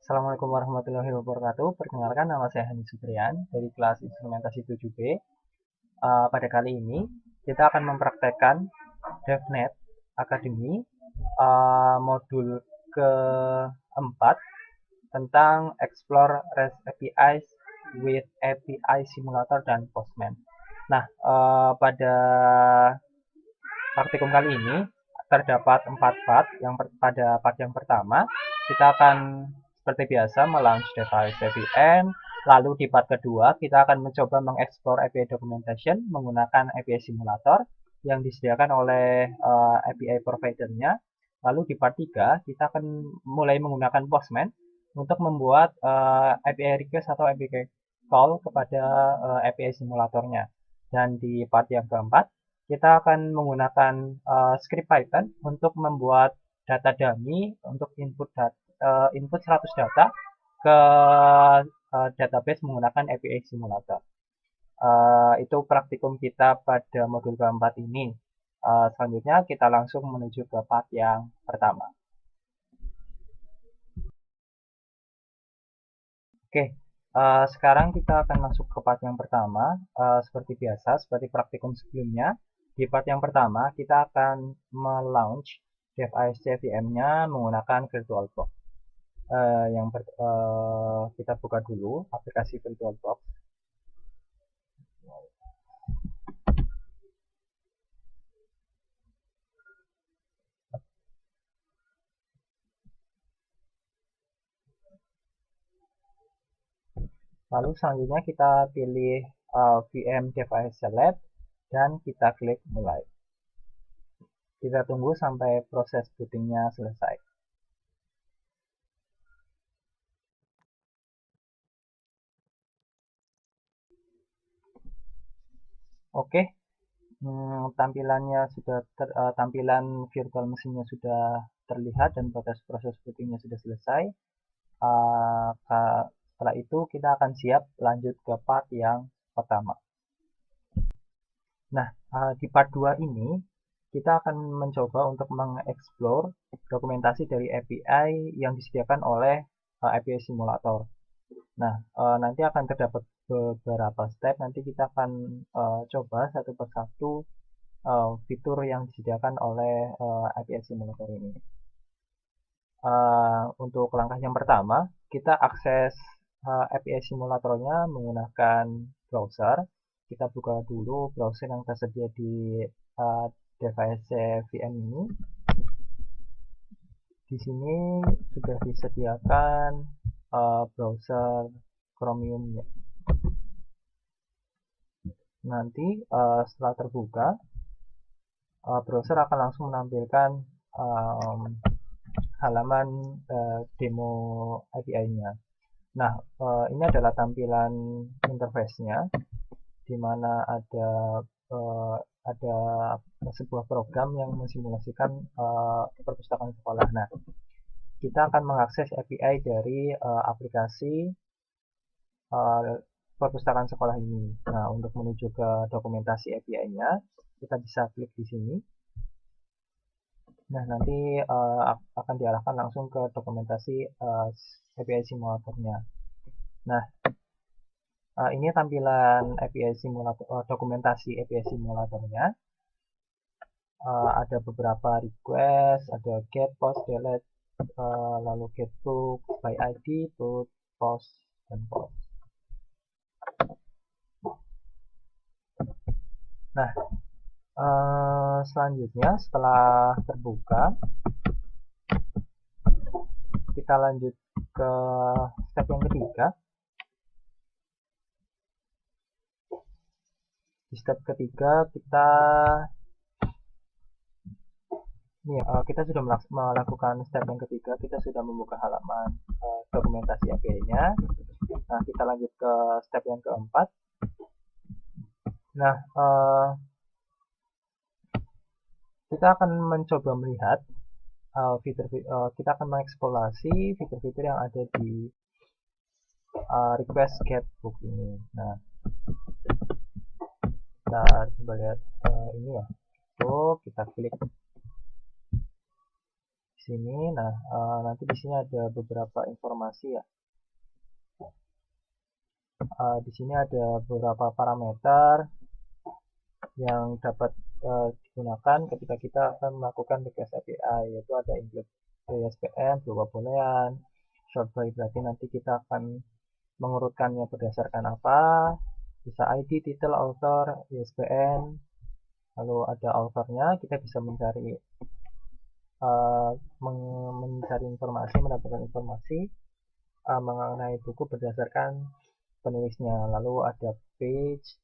Assalamualaikum warahmatullahi wabarakatuh. Perkenalkan, nama saya Hani Supriyan dari kelas instrumentasi 7B. Pada kali ini kita akan mempraktekkan DevNet Academy modul keempat tentang Explore REST APIs with API Simulator dan Postman. Nah, pada praktikum kali ini terdapat 4 part. Pada part yang pertama, kita akan seperti biasa melaunch device APM. Lalu di part kedua, kita akan mencoba mengeksplor API documentation menggunakan API simulator yang disediakan oleh API providernya. Lalu di part 3, kita akan mulai menggunakan Postman untuk membuat API request atau API call kepada API simulatornya. Dan di part yang keempat, kita akan menggunakan script Python untuk membuat data dummy untuk input 100 data ke database menggunakan API simulator. Itu praktikum kita pada modul keempat ini. Selanjutnya kita langsung menuju ke part yang pertama. Oke, sekarang kita akan masuk ke part yang pertama. Seperti biasa, seperti praktikum sebelumnya, di part yang pertama kita akan melaunch device CVM-nya menggunakan VirtualBox. Kita buka dulu aplikasi VirtualBox. Lalu selanjutnya kita pilih VM Device Select dan kita klik mulai. Kita tunggu sampai proses bootingnya selesai. Oke, tampilannya sudah tampilan virtual mesinnya sudah terlihat dan proses bootingnya sudah selesai. Setelah itu kita akan siap lanjut ke part yang pertama. Nah, di part 2 ini kita akan mencoba untuk mengeksplor dokumentasi dari API yang disediakan oleh API simulator. Nah, nanti akan terdapat beberapa step. Nanti kita akan coba satu persatu fitur yang disediakan oleh API simulator ini. Untuk langkah yang pertama, kita akses API simulatornya menggunakan browser. Kita buka dulu browser yang tersedia di device VM ini. Di sini sudah disediakan browser Chromium ya. Nanti setelah terbuka, browser akan langsung menampilkan halaman demo API-nya. Nah, ini adalah tampilan interface-nya, di mana ada sebuah program yang mensimulasikan perpustakaan sekolah. Nah, kita akan mengakses API dari aplikasi perpustakaan sekolah ini. Nah, untuk menuju ke dokumentasi API-nya, kita bisa klik di sini. Nah, nanti akan diarahkan langsung ke dokumentasi API simulatornya. Nah, ini tampilan API simulator, dokumentasi API simulatornya. Ada beberapa request, ada get, post, delete, lalu get book, by ID, put, post, dan post. Nah, selanjutnya setelah terbuka, kita lanjut ke step yang ketiga. Di step ketiga kita sudah melakukan step yang ketiga. Kita sudah membuka halaman dokumentasi API-nya. Nah, kita lanjut ke step yang keempat. Nah, kita akan mencoba melihat kita akan mengeksplorasi fitur-fitur yang ada di request get book ini. Nah, kita coba lihat ini ya. So, kita klik di sini. Nah, nanti di sini ada beberapa informasi ya. Di sini ada beberapa parameter yang dapat digunakan ketika kita akan melakukan request API, yaitu ada include ISBN, berapa boolean, short by berarti nanti kita akan mengurutkannya berdasarkan apa, bisa ID, title, author, ISBN, lalu ada authornya, kita bisa mencari informasi, mendapatkan informasi mengenai buku berdasarkan penulisnya. Lalu ada page.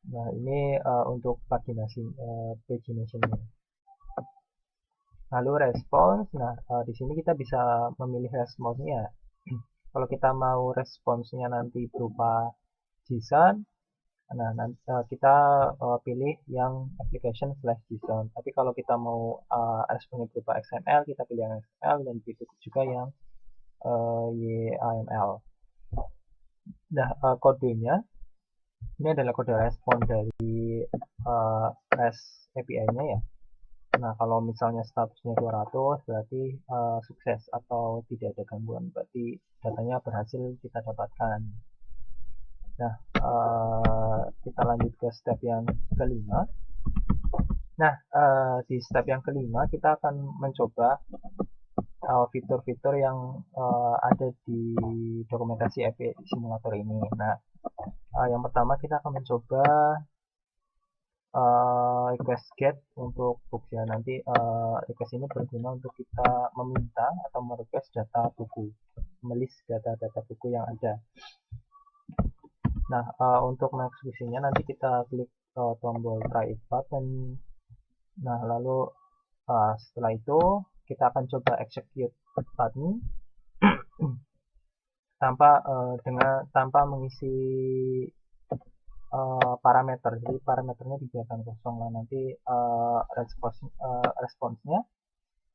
Nah, ini untuk paginationnya. Lalu respons. Nah, di sini kita bisa memilih responsnya. Kalau kita mau responsnya nanti berupa JSON, nah nanti kita pilih yang application/JSON. Tapi kalau kita mau responnya berupa XML, kita pilih yang XML, dan begitu juga yang YAML. Nah, kodenya ini adalah kode respon dari REST API-nya ya. Nah, kalau misalnya statusnya 200 berarti sukses atau tidak ada gangguan, berarti datanya berhasil kita dapatkan. Nah, kita lanjut ke step yang kelima. Nah, di step yang kelima kita akan mencoba fitur-fitur yang ada di dokumentasi API simulator ini. Nah, yang pertama kita akan mencoba request get untuk books ya. Nanti request ini berguna untuk kita meminta atau merequest data buku, melist data-data buku yang ada. Nah, untuk mengeksekusinya nanti kita klik tombol try it button. Nah, lalu setelah itu kita akan coba execute button tanpa mengisi parameter. Jadi parameternya dibiarkan kosong lah, nanti responsnya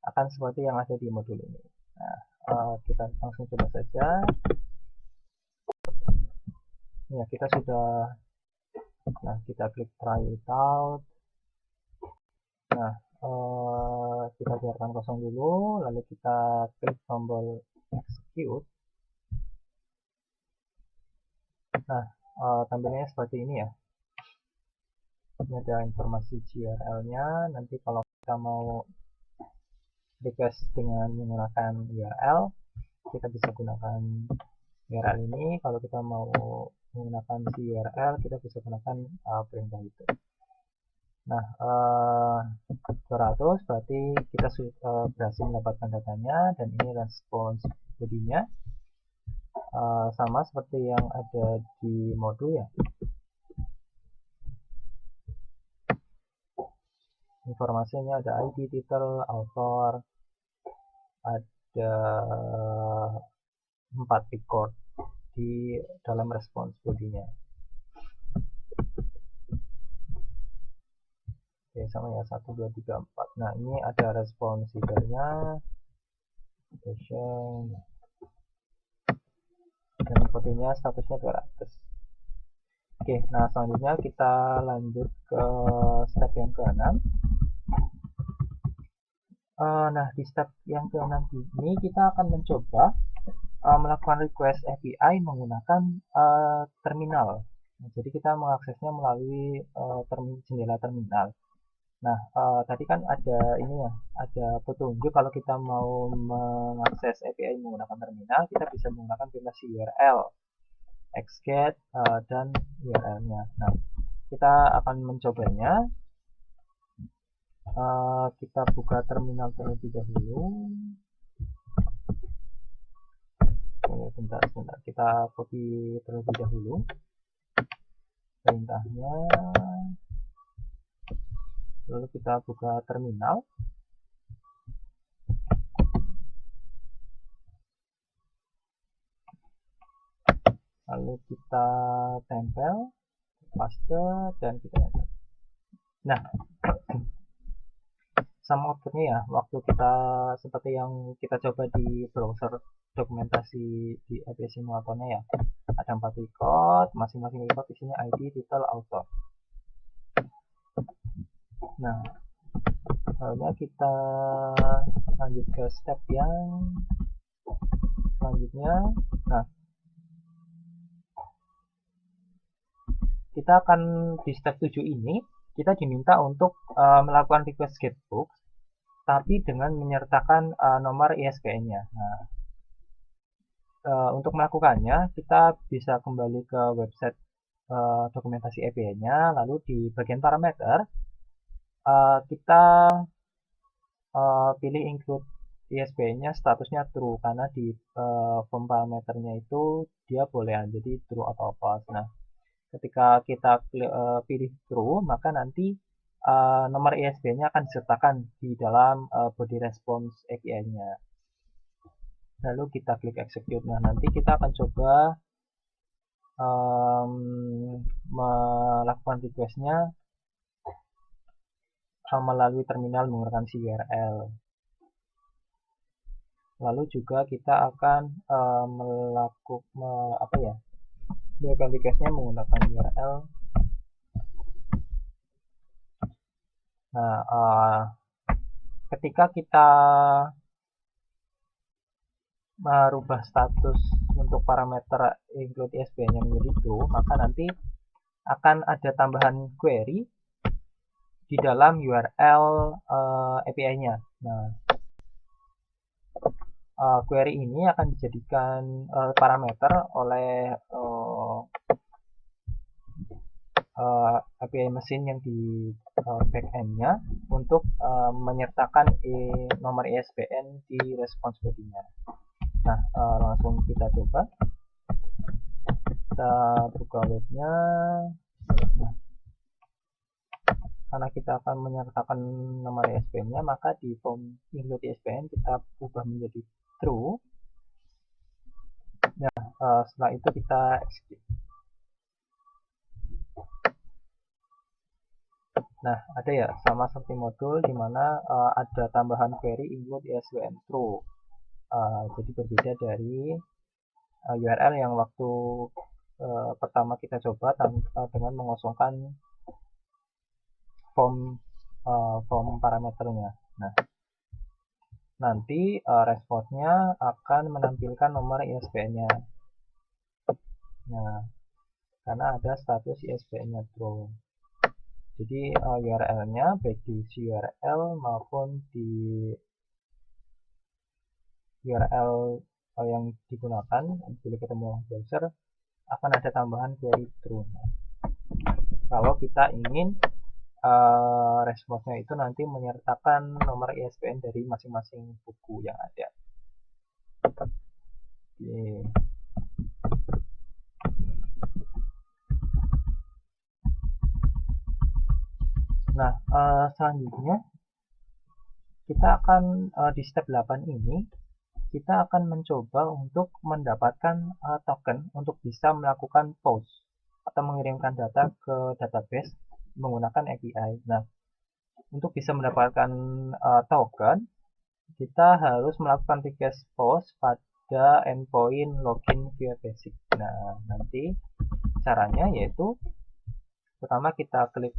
akan seperti yang ada di modul ini. Nah, kita langsung coba saja. Ya, kita sudah. Nah, kita klik try it out. Nah, kita biarkan kosong dulu, lalu kita klik tombol execute. Nah, tampilannya seperti ini ya. Ini ada informasi URL-nya. Nanti kalau kita mau request dengan menggunakan URL, kita bisa gunakan URL ini. Kalau kita mau menggunakan si URL, kita bisa gunakan perintah itu. Nah, 200 berarti kita berhasil mendapatkan datanya, dan ini respons bodinya sama seperti yang ada di modul ya. Informasinya ada ID, title, author, ada 4 record di dalam respons bodinya. Oke, sama ya, 1, 2, 3, 4. Nah, ini ada respons header-nya, dan kodenya statusnya 200. Oke, nah selanjutnya kita lanjut ke step yang ke-6. Nah, di step yang ke-6 ini kita akan mencoba melakukan request API menggunakan terminal. Nah, jadi kita mengaksesnya melalui jendela terminal. Nah, tadi kan ada ini ya, ada petunjuk kalau kita mau mengakses API menggunakan terminal, kita bisa menggunakan kombinasi URL, xget, dan URL-nya. Nah, kita akan mencobanya. Kita buka terminal terlebih dahulu. Bentar, kita copy terlebih dahulu perintahnya, lalu kita buka terminal, lalu kita tempel, paste, dan kita enter. Nah, sama outputnya ya, waktu kita seperti yang kita coba di browser dokumentasi di API simulatornya ya, ada 4 record, masing-masing record isinya ID, title, author. Nah, Lalu kita lanjut ke step yang selanjutnya. Nah, kita akan di step 7 ini kita diminta untuk melakukan request getbook tapi dengan menyertakan nomor ISBN-nya. Nah, untuk melakukannya kita bisa kembali ke website dokumentasi API-nya, lalu di bagian parameter kita pilih include ISBN-nya statusnya true karena di form parameternya itu dia boleh jadi true atau false. Nah, ketika kita pilih true, maka nanti nomor ISBN-nya akan disertakan di dalam body response API-nya. Lalu kita klik execute. Nah, nanti kita akan coba melakukan request-nya melalui terminal menggunakan URL. Lalu juga kita akan melakukan request-nya menggunakan URL. Nah, ketika kita merubah status untuk parameter include ISBN-nya menjadi true, maka nanti akan ada tambahan query di dalam URL API-nya. Nah, query ini akan dijadikan parameter oleh API mesin yang di backend-nya untuk menyertakan nomor ISBN di response body-nya. Nah, langsung kita coba. Kita buka webnya. Nah, karena kita akan menyertakan nomor ISBN-nya, maka di form include ISBN kita ubah menjadi true. Nah, setelah itu kita execute. Nah, ada ya, sama seperti modul di mana ada tambahan query include ISBN true. Jadi berbeda dari URL yang waktu pertama kita coba dengan mengosongkan form parameternya. Nah, nanti response-nya akan menampilkan nomor ISBN-nya. Nah, karena ada status ISBN-nya true. Jadi URL-nya baik di URL maupun di URL yang digunakan bila ketemu browser akan ada tambahan query true. Kalau kita ingin response-nya itu nanti menyertakan nomor ISBN dari masing-masing buku yang ada. Oke. Nah, selanjutnya kita akan di step 8 ini kita akan mencoba untuk mendapatkan token untuk bisa melakukan post atau mengirimkan data ke database menggunakan API. Nah, untuk bisa mendapatkan token, kita harus melakukan request post pada endpoint login via basic. Nah, nanti caranya yaitu pertama kita klik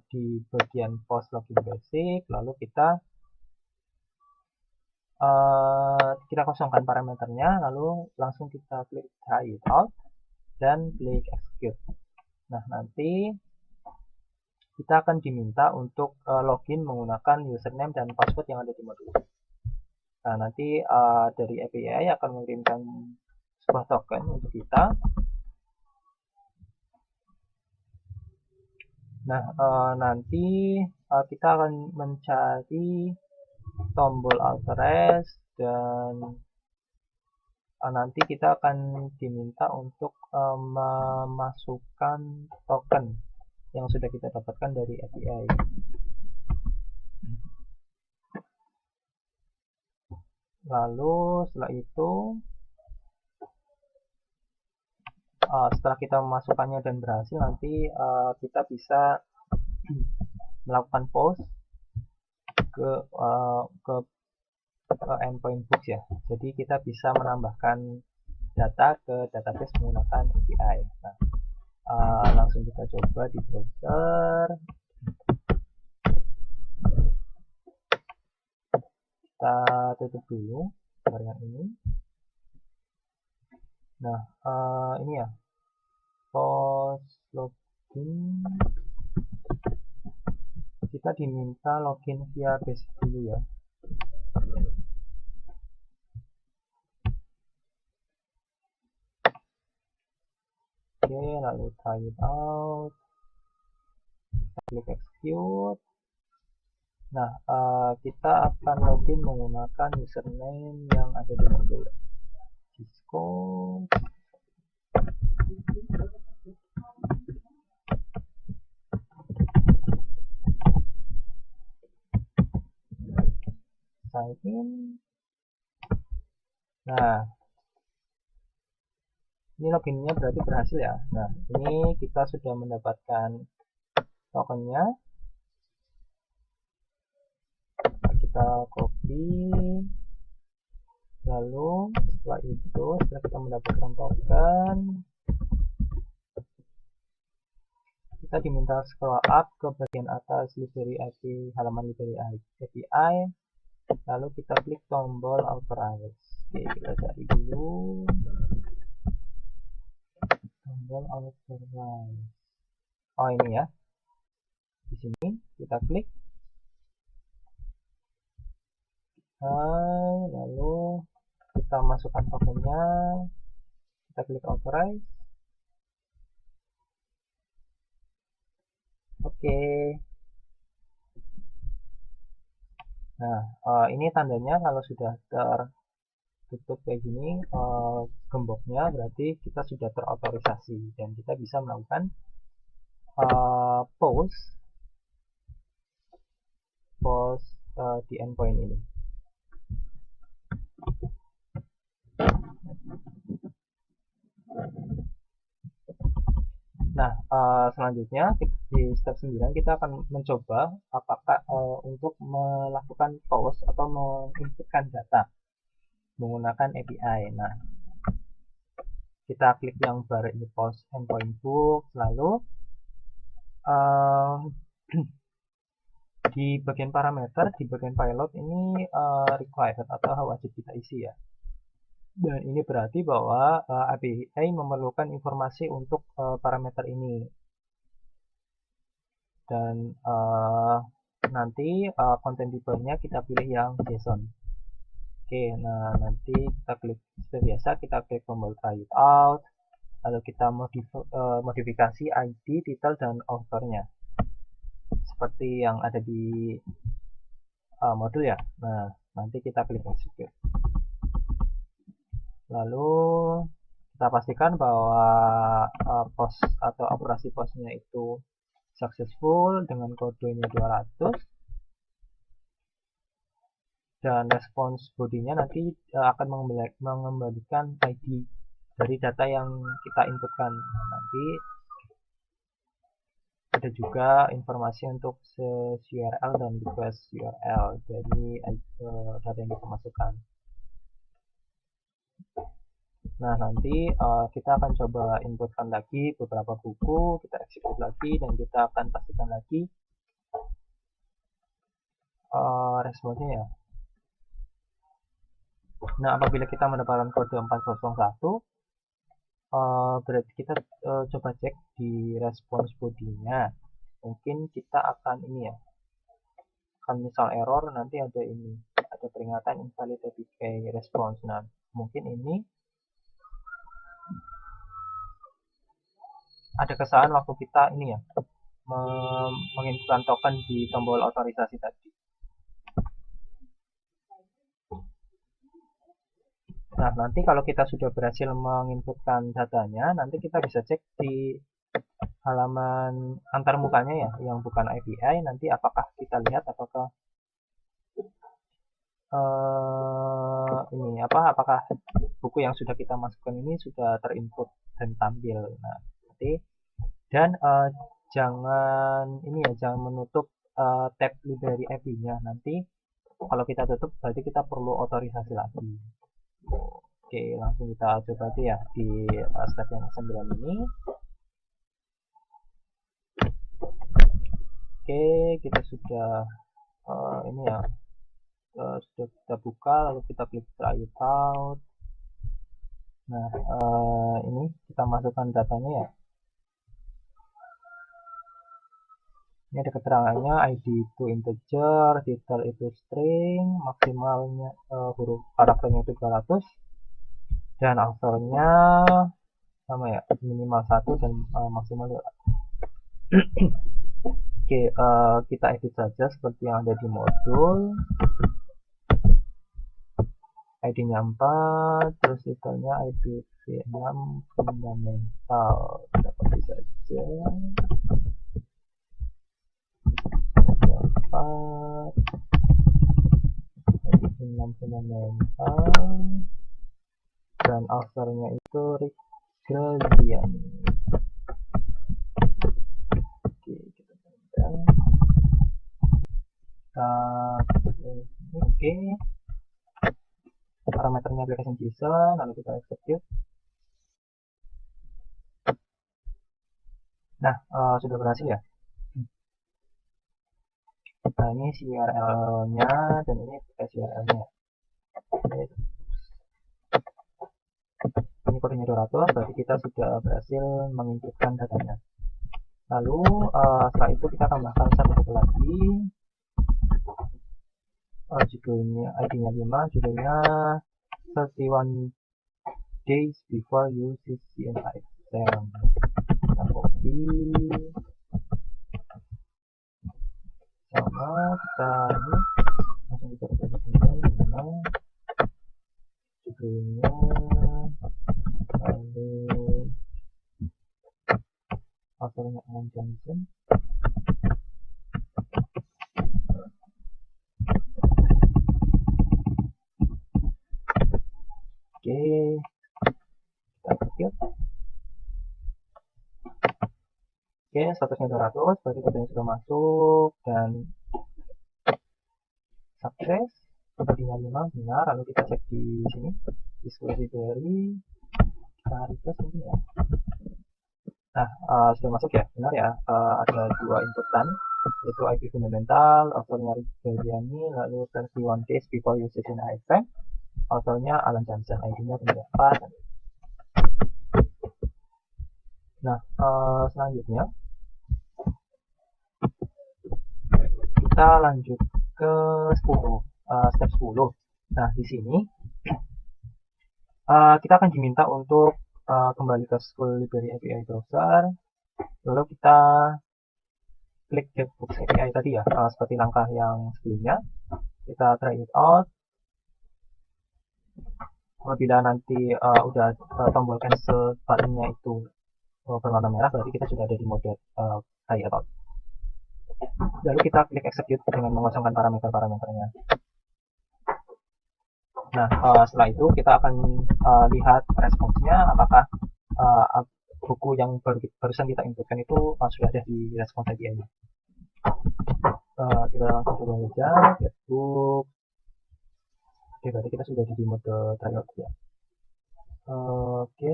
di bagian post login basic, lalu kita kosongkan parameternya, lalu langsung kita klik try it out dan klik execute. Nah, nanti kita akan diminta untuk login menggunakan username dan password yang ada di modul. Nah, nanti dari API akan mengirimkan sebuah token untuk kita. Nah, nanti kita akan mencari tombol authorized dan nanti kita akan diminta untuk memasukkan token yang sudah kita dapatkan dari API. Lalu setelah itu setelah kita memasukkannya dan berhasil, nanti kita bisa melakukan post ke endpoint books ya. Jadi kita bisa menambahkan data ke database menggunakan API. Nah, langsung kita coba di browser. tutup dulu yang ini. Nah, ini ya, post login, kita diminta login via basic dulu ya. Oke, lalu try it out, klik execute. Nah, kita akan login menggunakan username yang ada di modul Cisco. Sign in. Nah, ini loginnya berarti berhasil ya. Nah, ini kita sudah mendapatkan tokennya. Kita copy, lalu setelah kita mendapatkan token, kita diminta scroll up ke bagian atas library API, halaman library API, lalu kita klik tombol authorize. Oke, kita cari dulu tombol authorize. Oh, ini ya, di sini kita klik. Lalu kita masukkan tokennya, kita klik authorize. Oke. Nah, ini tandanya kalau sudah tertutup kayak gini gemboknya, berarti kita sudah terotorisasi dan kita bisa melakukan post di endpoint ini. Nah, selanjutnya di step 9 kita akan mencoba apakah untuk melakukan post atau menginputkan data menggunakan API. Nah, kita klik yang bar ini post endpoint book, lalu di bagian parameter, di bagian pilot ini required atau wajib kita isi ya. Dan ini berarti bahwa API memerlukan informasi untuk parameter ini. Dan nanti content type-nya kita pilih yang JSON. Oke, nah nanti kita klik seperti biasa, kita klik tombol try it out, lalu kita modifikasi ID, title, dan author-nya seperti yang ada di modul ya. Nah, nanti kita klik execute. Lalu kita pastikan bahwa post atau operasi postnya itu successful dengan kodenya 200, dan respons bodinya nanti akan mengembalikan ID dari data yang kita inputkan. Nanti ada juga informasi untuk URL dan request URL dari data yang kita masukkan. Nah, nanti kita akan coba inputkan lagi beberapa buku, kita execute lagi, dan kita akan pastikan lagi responsnya ya. Nah, apabila kita mendapatkan kode 401, berarti kita coba cek di respons bodinya. Mungkin kita akan ini ya, akan misal error, nanti ada ini, ada peringatan invalid API response. Nah, mungkin ini ada kesalahan waktu kita ini ya, menginputkan token di tombol otorisasi tadi. Nah, nanti kalau kita sudah berhasil menginputkan datanya, nanti kita bisa cek di halaman antarmukanya ya, yang bukan API, nanti apakah kita lihat apakah apakah buku yang sudah kita masukkan ini sudah terinput dan tampil. Nah, nanti dan jangan menutup tab library API-nya. Nanti kalau kita tutup berarti kita perlu otorisasi lagi. Oke, langsung kita coba aja ya di step yang 9 ini. Oke, kita sudah ini ya, sudah kita buka, lalu kita klik try it out. Nah, ini kita masukkan datanya ya. Ini ada keterangannya, ID itu integer, title itu string, maksimalnya huruf karakternya itu 200, dan authornya sama ya, minimal 1 dan maksimal 2. Oke, kita edit saja seperti yang ada di modul. ID-nya 4, terus titelnya IPv6 fundamental. Kita copy saja. 4, IPv6 fundamental, dan authornya itu Rick Grazian. Oke, kita coba. Oke. Parameternya application JSON, lalu kita execute. Nah, sudah berhasil ya. Nah, ini CRL-nya dan ini SURL-nya. Ini kodenya 200, berarti kita sudah berhasil menginputkan datanya. Lalu setelah itu kita tambahkan satu lagi. Judulnya ID-nya 5, judulnya 31 days before you use CNI exam. Kita copy sama kita ini langsung kita judulnya, lalu authornya Alan Johnson. Oke, kita execute. Oke, statusnya 200, berarti kodenya sudah masuk dan sukses. Sepertinya 5 benar, lalu kita cek di sini di SQL library, kita refresh ini ya. Nah, sudah masuk ya, benar ya. Ada dua inputan, yaitu IP fundamental, authornya Rick Graziani, lalu 31 days before you session IFM, authornya Alan Johnson, ID-nya benar. Nah, selanjutnya kita lanjut ke 10, step 10. Nah, di sini kita akan diminta untuk kembali ke SQL Library API Browser, lalu kita klik Getbooks API tadi ya, seperti langkah yang sebelumnya. Kita try it out. Apabila nanti udah tombol cancel buttonnya itu berwarna merah, berarti kita sudah ada di mode try it out. Lalu kita klik execute dengan mengosongkan parameter-parameternya. Nah, setelah itu kita akan lihat responsnya, apakah buku yang barusan kita inputkan itu sudah ada di respons API-nya. Kita langsung coba saja Getbook. Oke, berarti kita sudah di mode tryout ya. Oke,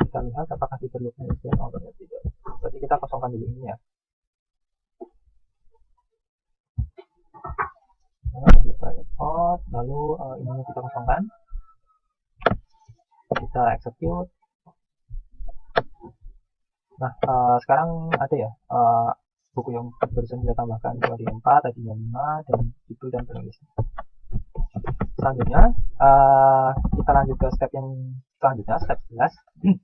kita lihat apakah diperlukan SQL atau tidak. Berarti kita kosongkan dulu ini ya. Kita import, lalu ini kita kosongkan. Kita execute. Nah, sekarang ada ya buku yang barusan kita tambahkan, tadi 4, tadinya 5, dan judul dan penulis. Selanjutnya kita lanjut ke step yang selanjutnya, step 11.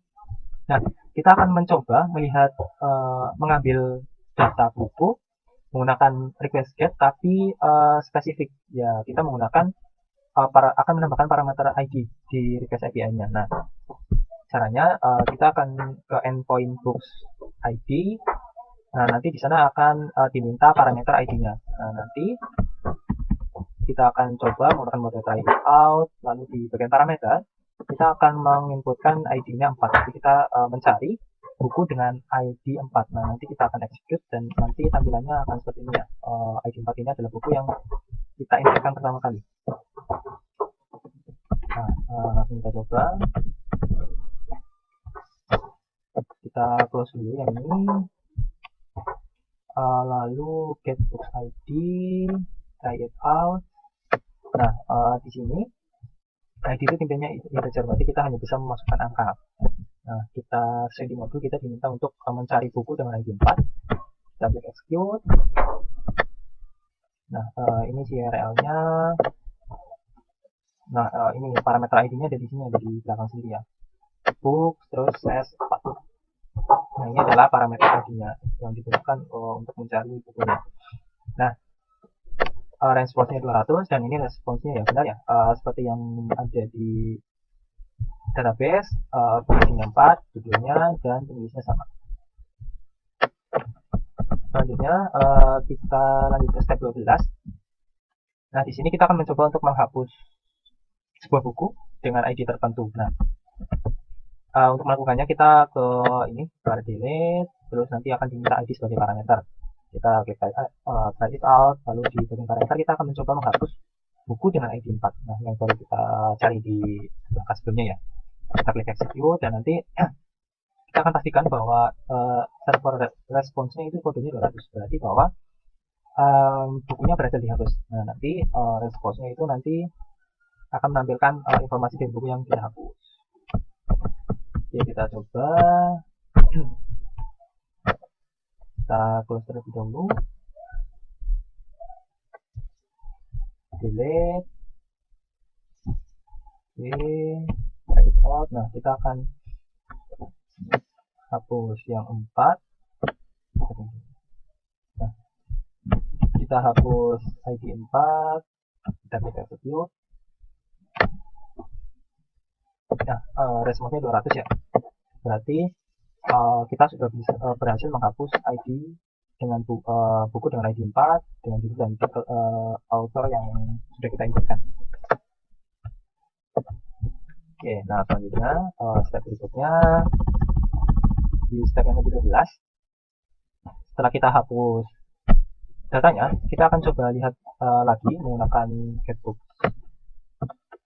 Nah, kita akan mencoba melihat mengambil data buku menggunakan request get, tapi spesifik ya, kita menggunakan akan menambahkan parameter ID di request API-nya. Nah, caranya kita akan ke endpoint books ID. Nah, nanti di sana akan diminta parameter ID-nya. Nah, nanti kita akan coba menggunakan mode try it out, lalu di bagian parameter kita akan menginputkan ID-nya 4. Jadi kita mencari buku dengan ID 4. Nah, nanti kita akan execute dan nanti tampilannya akan seperti ini ya. ID 4 ini adalah buku yang kita inputkan pertama kali. Nah, langsung kita coba. Kita close dulu yang ini. Lalu get books ID, try it out. Nah, di sini ID itu tipenya integer, berarti kita hanya bisa memasukkan angka. Nah, kita sesuai di modul kita diminta untuk mencari buku dengan ID 4. Kita klik execute. Nah, ini URL-nya. Nah, ini parameter ID-nya ada di sini, ada di belakang sini ya. Book, terus S4. Nah, ini adalah parameter ID-nya yang digunakan untuk mencari bukunya. Nah, response-nya 200 dan ini response-nya ya benar ya, seperti yang ada di database, posisinya 4, judulnya dan penulisnya sama. Selanjutnya kita lanjut ke step 12. Nah, di sini kita akan mencoba untuk menghapus sebuah buku dengan ID tertentu. Nah, untuk melakukannya kita ke ini, ke delete, terus nanti akan diminta ID sebagai parameter. Kita klik it out, lalu di bagian parameter kita akan mencoba menghapus buku dengan ID 4. Nah, yang baru kita cari di langkah sebelumnya ya. Kita klik execute dan nanti kita akan pastikan bahwa server response-nya itu kodenya 200, berarti bahwa bukunya berhasil dihapus. Nah, nanti response-nya itu nanti akan menampilkan informasi dari buku yang dihapus. Oke, kita coba. Kita close terlebih dahulu. Delete. Oke, it out. Nah, kita akan hapus yang 4. Nah, kita hapus ID 4. Kita klik execute. Nah, response-nya 200 ya. Berarti kita sudah bisa berhasil menghapus ID dengan buku dengan ID 4 dengan judul dan author yang sudah kita inputkan. Oke, nah selanjutnya step berikutnya di step yang ke-13. Setelah kita hapus datanya, kita akan coba lihat lagi menggunakan getBooks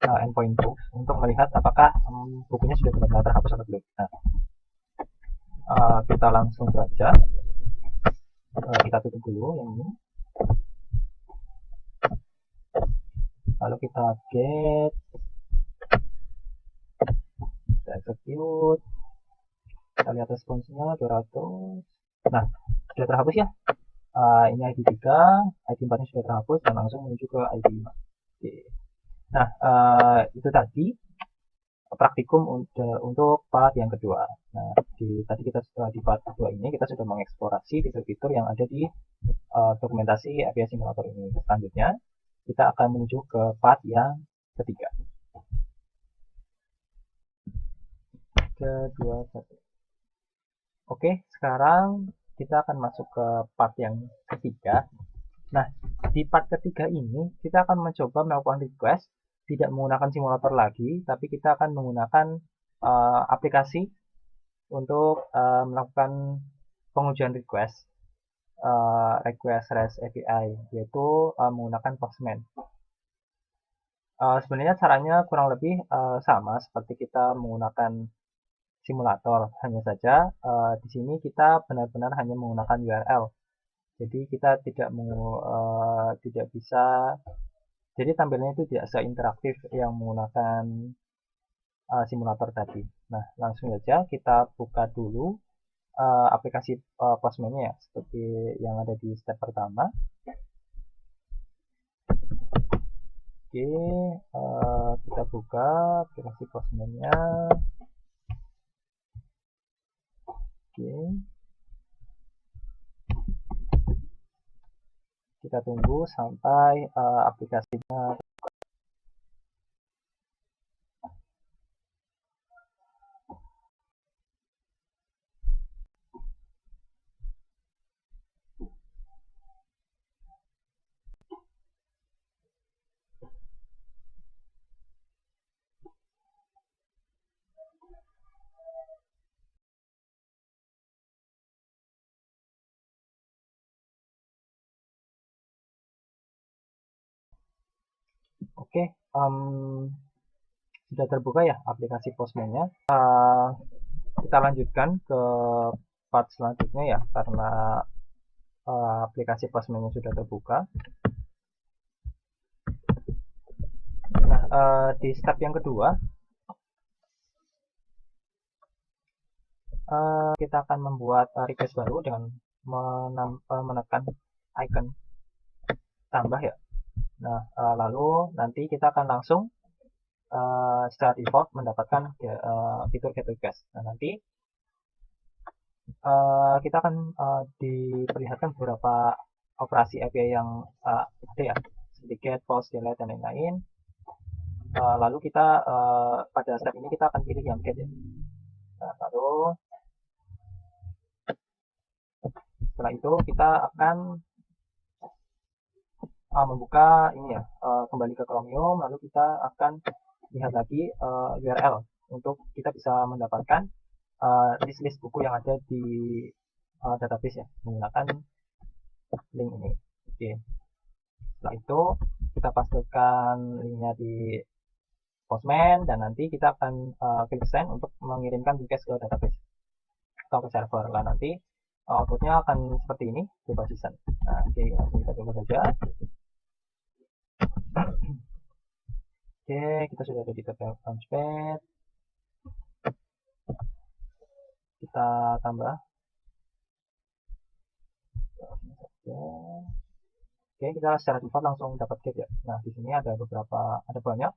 endpoint books untuk melihat apakah bukunya sudah benar-benar terhapus atau belum. Nah, kita langsung saja kita tutup dulu yang ini, lalu kita get, kita execute, kita lihat responsnya 200. Nah, sudah terhapus ya. Ini ID 3, ID 4 nya sudah terhapus dan langsung menuju ke ID 5. Oke. Nah, itu tadi praktikum untuk part yang kedua. Nah, tadi kita di part kedua ini kita sudah mengeksplorasi fitur-fitur yang ada di dokumentasi API Simulator ini. Selanjutnya kita akan menuju ke part yang ketiga. Kedua, satu. Oke, sekarang kita akan masuk ke part yang ketiga. Nah, di part ketiga ini kita akan mencoba melakukan request tidak menggunakan simulator lagi, tapi kita akan menggunakan aplikasi untuk melakukan pengujian request REST API, yaitu menggunakan Postman. Sebenarnya caranya kurang lebih sama seperti kita menggunakan simulator, hanya saja di sini kita benar-benar hanya menggunakan URL. Jadi kita tidak bisa, jadi tampilannya itu tidak seinteraktif yang menggunakan simulator tadi. Nah, langsung saja kita buka dulu aplikasi Postman-nya ya, seperti yang ada di step pertama. Oke, kita buka aplikasi Postman-nya. Oke. Kita tunggu sampai aplikasinya. Oke, sudah terbuka ya aplikasi Postman-nya. Kita lanjutkan ke part selanjutnya ya, karena aplikasi Postman-nya sudah terbuka. di step yang kedua, kita akan membuat request baru dengan menekan icon tambah ya. Nah, lalu nanti kita akan langsung secara default mendapatkan fitur get request. Nah, nanti kita akan diperlihatkan beberapa operasi API yang ada ya, sedikit post, delete, dan lain-lain. Lalu kita pada step ini kita akan pilih yang get ya. Nah, lalu setelah itu kita akan membuka ini ya, kembali ke Chromium, lalu kita akan lihat lagi URL untuk kita bisa mendapatkan list-list buku yang ada di database ya, menggunakan link ini. Oke. Setelah itu kita pastikan linknya di Postman, dan nanti kita akan klik send untuk mengirimkan request ke database atau ke server. Lah nanti outputnya akan seperti ini, coba season. Nah, oke, langsung kita coba saja. Oke, kita sudah ada di tab Launchpad. Kita tambah. Oke, kita secara default langsung dapat get ya. Nah, di sini ada banyak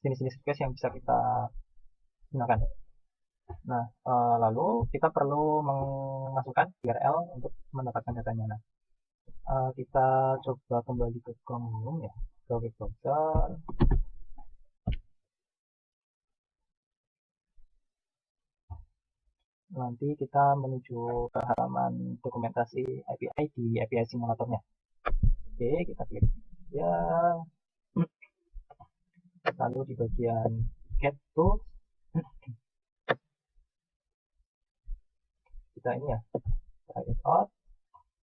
jenis-jenis request yang bisa kita gunakan. Nah, lalu kita perlu memasukkan URL untuk mendapatkan datanya. Nah, kita coba kembali ke Chromium ya, ke web browser. Nanti kita menuju ke halaman dokumentasi API di API simulatornya. Oke, kita klik ya. Lalu di bagian get tools kita ini ya, try it out,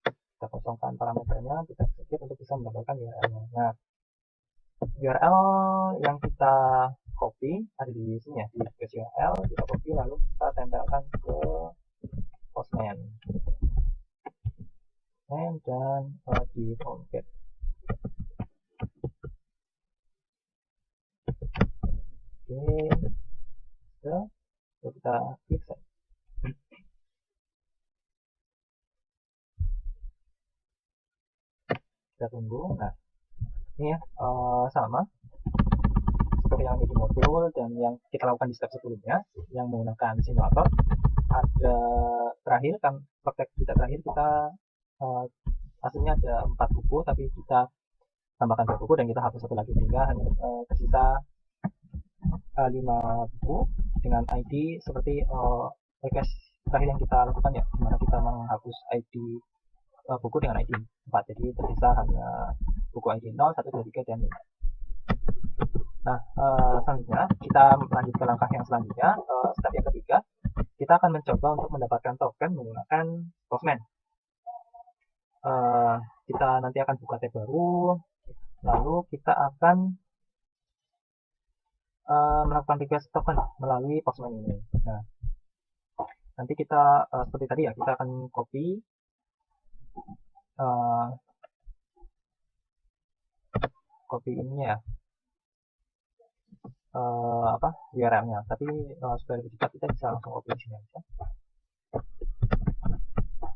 kita kosongkan parameternya, kita execute untuk bisa mendapatkan URL-nya. Nah, URL yang kita copy ada di sini ya, di request URL kita copy lalu kita tempelkan ke Postman dan di Tomcat. Oke, kita klik send. Kita tunggu. Nah, ini ya, sama seperti yang ada di modul dan yang kita lakukan di step sebelumnya yang menggunakan simulator. Ada terakhir kan, praktek kita terakhir kita hasilnya ada 4 buku, tapi kita tambahkan 2 buku dan kita hapus 1 lagi sehingga hanya tersisa 5 buku dengan ID seperti request terakhir yang kita lakukan ya, dimana kita menghapus ID buku dengan ID 4, jadi tersisa hanya buku ID 0, 1, 2, 3, dan 5. Nah, selanjutnya kita lanjut ke langkah yang selanjutnya, step yang ketiga, kita akan mencoba untuk mendapatkan token menggunakan Postman. Kita nanti akan buka tab baru, lalu kita akan melakukan request token melalui Postman ini. Nah, nanti kita seperti tadi ya, kita akan copy ini ya, URL-nya, tapi supaya lebih cepat kita bisa langsung copy di sini aja.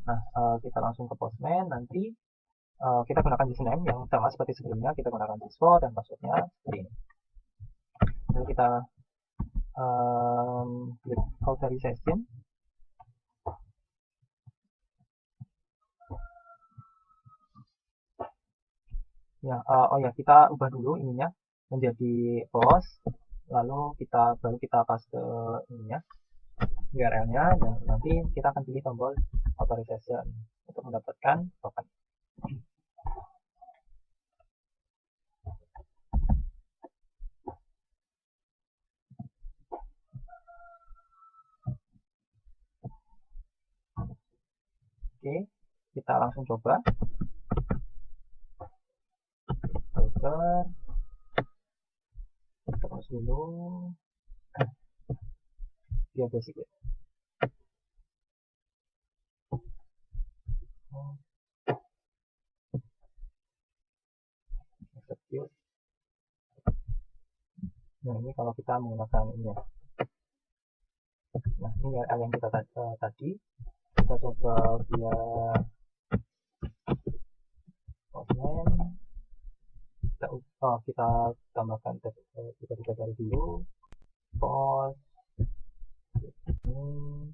Nah, kita langsung ke Postman, nanti kita gunakan username yang sama seperti sebelumnya, kita gunakan sysfo dan passwordnya seperti ini. Lalu kita klik authorization. Ya, kita ubah dulu ininya menjadi post, lalu baru kita paste ininya URL-nya, dan nanti kita akan pilih tombol authorization untuk mendapatkan token. Oke, kita langsung coba. Browser, terus dulu dia basic ya. Execute. Nah, ini kalau kita menggunakan ini ya. Nah, ini yang kita tadi kita coba via Postman. Kita tambahkan kita cari dulu post ini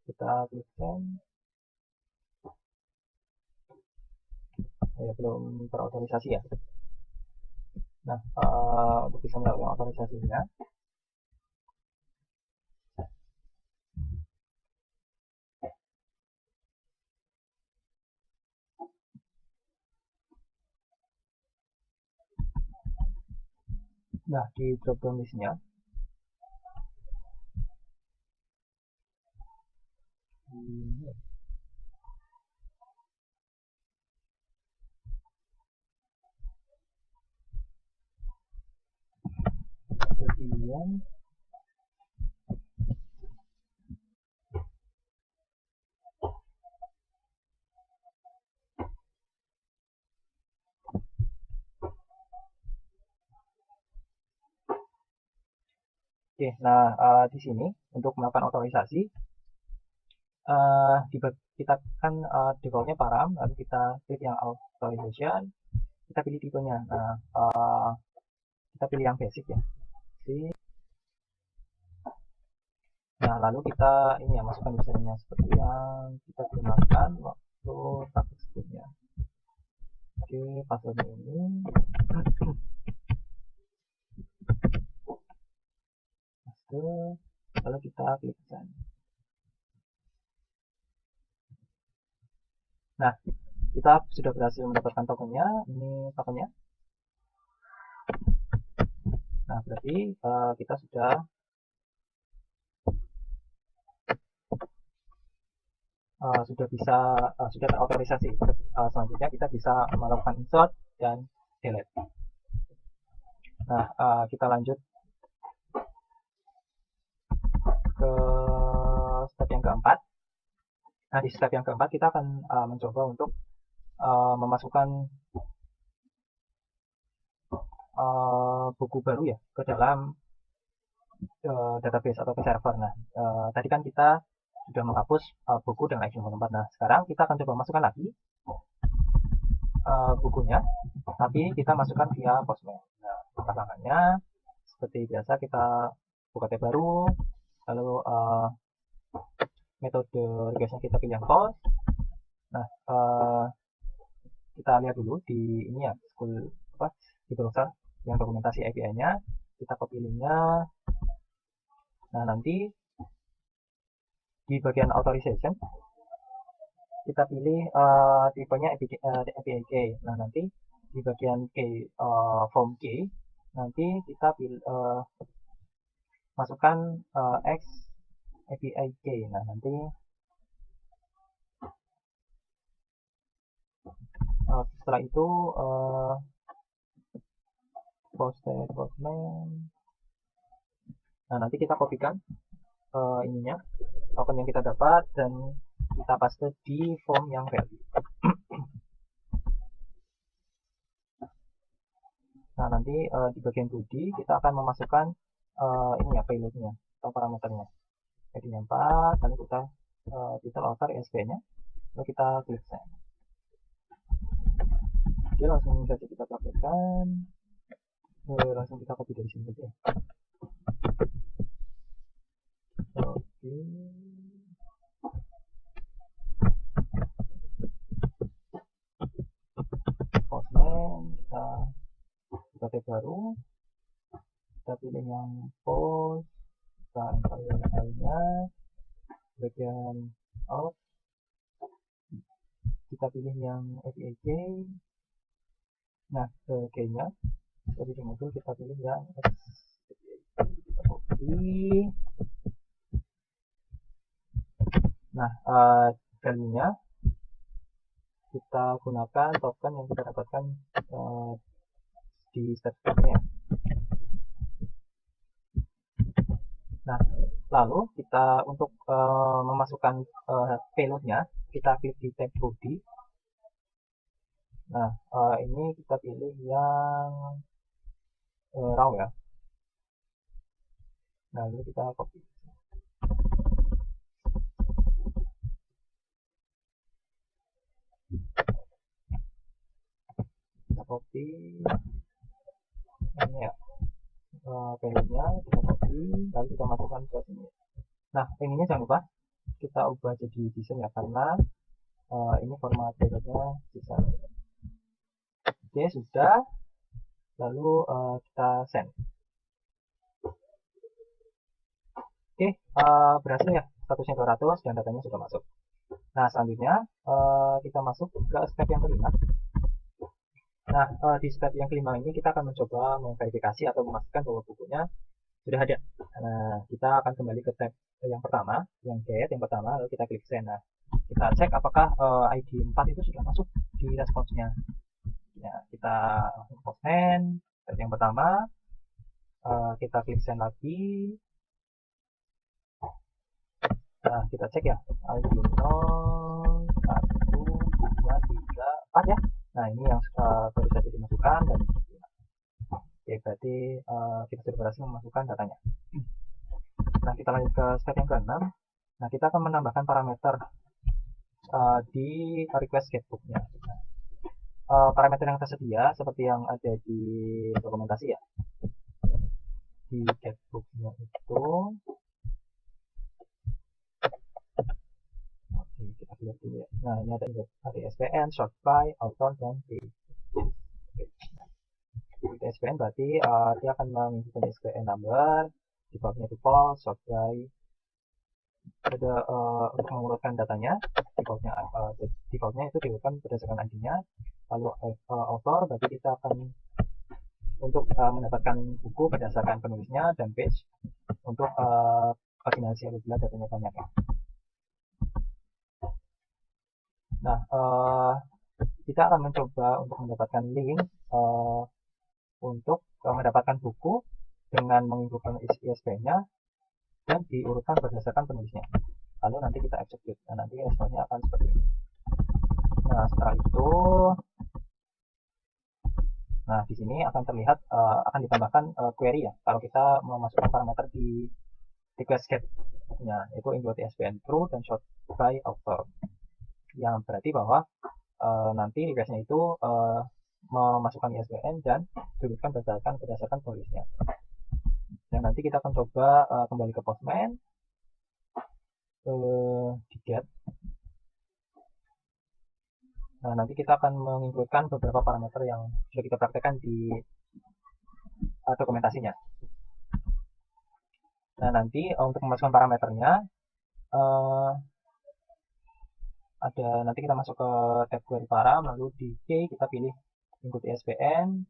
kita klik send. Ya, belum terotorisasi ya. Nah, untuk bisa melakukan otorisasinya, nah di drop-down listnya kemudian oke, nah di sini untuk melakukan otorisasi kita kan defaultnya param, lalu kita klik yang authorization, kita pilih tipenya. Nah, kita pilih yang basic ya. Nah, lalu kita ini ya masukkan username seperti yang kita gunakan waktu praktik sebelumnya. Oke, passwordnya ini. Masuk, lalu kita klik send. Nah, kita sudah berhasil mendapatkan tokennya. Ini tokennya. Nah, berarti kita sudah bisa sudah terotorisasi. Selanjutnya kita bisa melakukan insert dan delete. Nah, kita lanjut ke step yang keempat. Nah, di step yang keempat kita akan mencoba untuk memasukkan buku baru ya ke dalam database atau ke server. Nah, tadi kan kita sudah menghapus buku dan lain tempat. Nah, sekarang kita akan coba masukkan lagi bukunya, tapi kita masukkan via Postman. Nah, langkah-langkahnya seperti biasa, kita buka tab baru, lalu metode requestnya kita pilih yang post. Nah, kita lihat dulu di ini ya, di browser yang dokumentasi API-nya, kita copy linknya. Nah, nanti di bagian authorization kita pilih tipenya API key. Nah, nanti di bagian key, form key, nanti kita pilih masukkan X API key. Nah, nanti setelah itu postman. Nah, nanti kita kopikan ininya, token yang kita dapat, dan kita paste di form yang value. Nah, nanti di bagian body kita akan memasukkan ini ya, payloadnya atau parameternya. Jadi 4, lalu kita title author ESP-nya, lalu kita klik send. Oke, langsung saja kita praktekkan. Langsung kita copy dari sini saja. Oke. Postman, kita buka tab baru, kita pilih yang post, kita enter URL-nya, bagian out, kita pilih yang API key. Nah, key-nya jadi di modul kita pilih yang kita copy. Nah, value-nya kita gunakan token yang kita dapatkan di step-stepnya. Nah, lalu kita untuk memasukkan payload-nya, kita klik di tab body. Nah, ini kita pilih yang raw ya. Nah, ini kita copy. Kita copy ini ya, value-nya kita copy, lalu kita masukkan ke sini. Nah, ininya jangan lupa kita ubah jadi desain ya, karena ini format datanya desain. Oke, sudah. Lalu kita send. Oke, berhasil ya, statusnya 200 dan datanya sudah masuk. Nah, selanjutnya kita masuk ke step yang kelima. Nah, di step yang kelima ini kita akan mencoba memverifikasi atau memastikan bahwa bukunya sudah ada. Nah, kita akan kembali ke tab yang pertama, yang get yang pertama, lalu kita klik send. Nah, kita cek apakah ID 4 itu sudah masuk di responsnya. Ya, kita postman, tab yang pertama, kita klik send lagi. Nah, kita cek ya, ID 0, 1, 2, 3, 4 ya. Nah, ini yang baru saja dimasukkan dan oke, berarti kita sudah berhasil memasukkan datanya. Nah, kita lanjut ke step yang ke-6. Nah, kita akan menambahkan parameter di request getbook-nya. Parameter yang tersedia seperti yang ada di dokumentasi ya. Di getbook-nya itu, oke, kita lihat dulu ya. Nah, ini ada ISBN, short by, author, dan page. Di ISBN berarti dia akan mengikuti ISBN number, defaultnya itu false, short by, ada untuk mengurutkan datanya, defaultnya itu diurutkan berdasarkan ID-nya. Lalu author berarti kita akan untuk mendapatkan buku berdasarkan penulisnya, dan page untuk koordinasi apabila datanya banyak ya. Nah, kita akan mencoba untuk mendapatkan link untuk mendapatkan buku dengan menginputkan ISBN-nya dan diurutkan berdasarkan penulisnya. Lalu nanti kita execute. Nah, nanti responnya akan seperti ini. Nah, setelah itu, nah di sini akan terlihat akan ditambahkan query ya. Kalau kita memasukkan parameter di request get-nya, itu include ISBN true dan short by author. Yang berarti bahwa nanti request-nya itu memasukkan ISBN dan diurutkan berdasarkan penulisnya. Dan nanti kita akan coba kembali ke postman, di get. Nah, nanti kita akan menginputkan beberapa parameter yang sudah kita praktekkan di dokumentasinya. Nah, nanti untuk memasukkan parameternya, ada nanti kita masuk ke tab query param, lalu di key kita pilih input ISBN,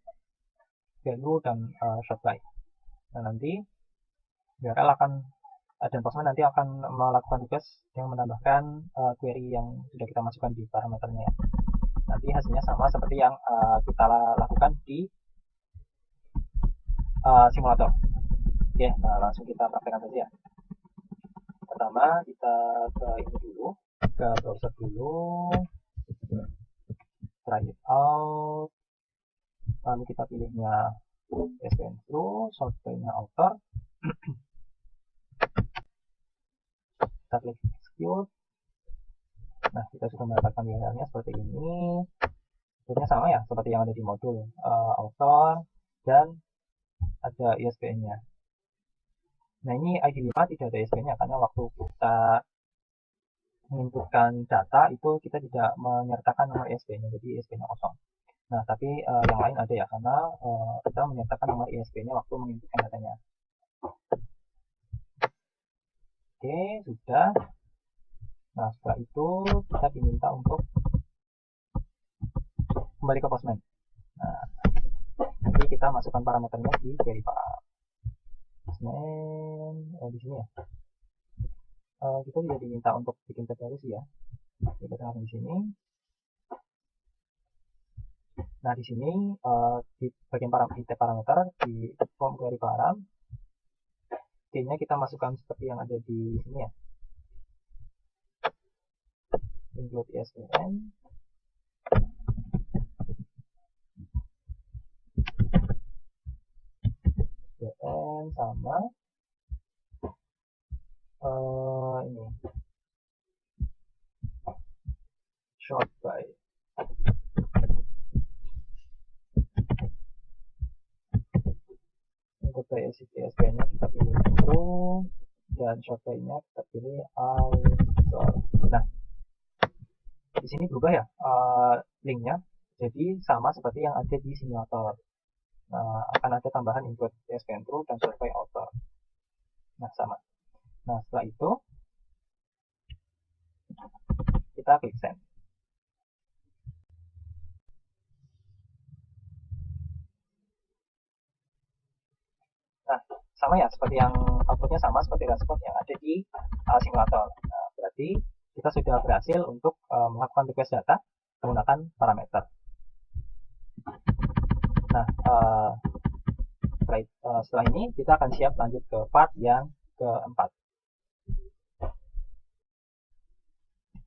value, dan short by. Nah, nanti URL akan dan postman nanti akan melakukan request yang menambahkan query yang sudah kita masukkan di parameternya. Nanti hasilnya sama seperti yang kita lakukan di simulator. Oke, nah langsung kita praktekkan saja. Pertama kita ke ini dulu, ke browser dulu, try it out, lalu kita pilihnya ISBN true, short by-nya author, kita klik execute. Nah, kita sudah mendapatkan URL-nya seperti ini. Bentuknya sama ya, seperti yang ada di modul author, dan ada ISBN-nya. Nah, ini ID 5 tidak ada ISBN-nya karena waktu kita menginputkan data itu kita tidak menyertakan nomor ISBN-nya, jadi ISBN-nya kosong. Nah, tapi yang lain ada ya, karena kita menyertakan nomor ISBN-nya waktu menginputkan datanya. Oke, sudah. Nah, setelah itu kita diminta untuk kembali ke postman. Nah, nanti kita masukkan parameternya di query param. Postman di sini ya. Kita tidak diminta untuk bikin tab baru sih ya. Kita tekan di sini. Nah, di sini di bagian parameter di form query param, key-nya kita masukkan seperti yang ada di sini ya. Include ISBN, sama ini short by. Untuk by SVN-nya kita pilih true dan short by-nya kita pilih author. Nah, di sini berubah ya linknya, jadi sama seperti yang ada di simulator. Nah, akan ada tambahan input SVN true dan short by author. Nah, sama. Nah, setelah itu kita klik send. Nah, sama ya, seperti yang outputnya sama seperti respon yang ada di simulator. Nah, berarti kita sudah berhasil untuk melakukan request data menggunakan parameter. Nah, setelah ini kita akan siap lanjut ke part yang keempat.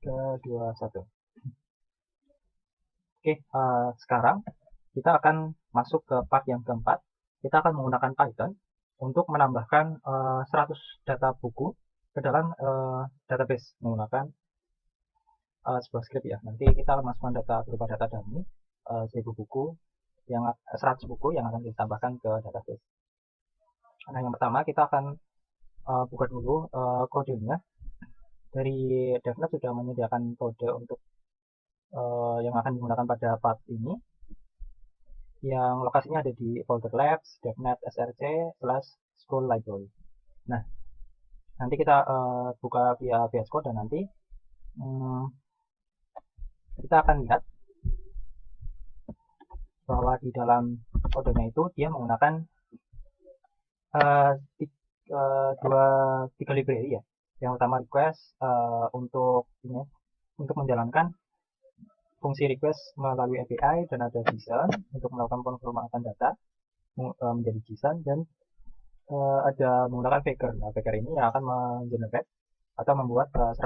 3, 2, 1. Oke, sekarang kita akan masuk ke part yang keempat. Kita akan menggunakan Python untuk menambahkan 100 data buku ke dalam database menggunakan sebuah script ya. Nanti kita akan masukkan data berupa data dummy 1000 buku yang 100 buku yang akan ditambahkan ke database. Nah, yang pertama kita akan buka dulu kodenya. Dari DevNet sudah menyediakan kode untuk yang akan digunakan pada part ini, yang lokasinya ada di folder labs devnet src/school library. Nah, nanti kita buka via VS Code dan nanti kita akan lihat bahwa di dalam kodenya itu dia menggunakan tiga library ya. Yang pertama request untuk menjalankan fungsi request melalui API, dan ada JSON untuk melakukan penformatan data menjadi JSON, dan ada menggunakan Packer. Nah, Packer ini yang akan mengenerate atau membuat 100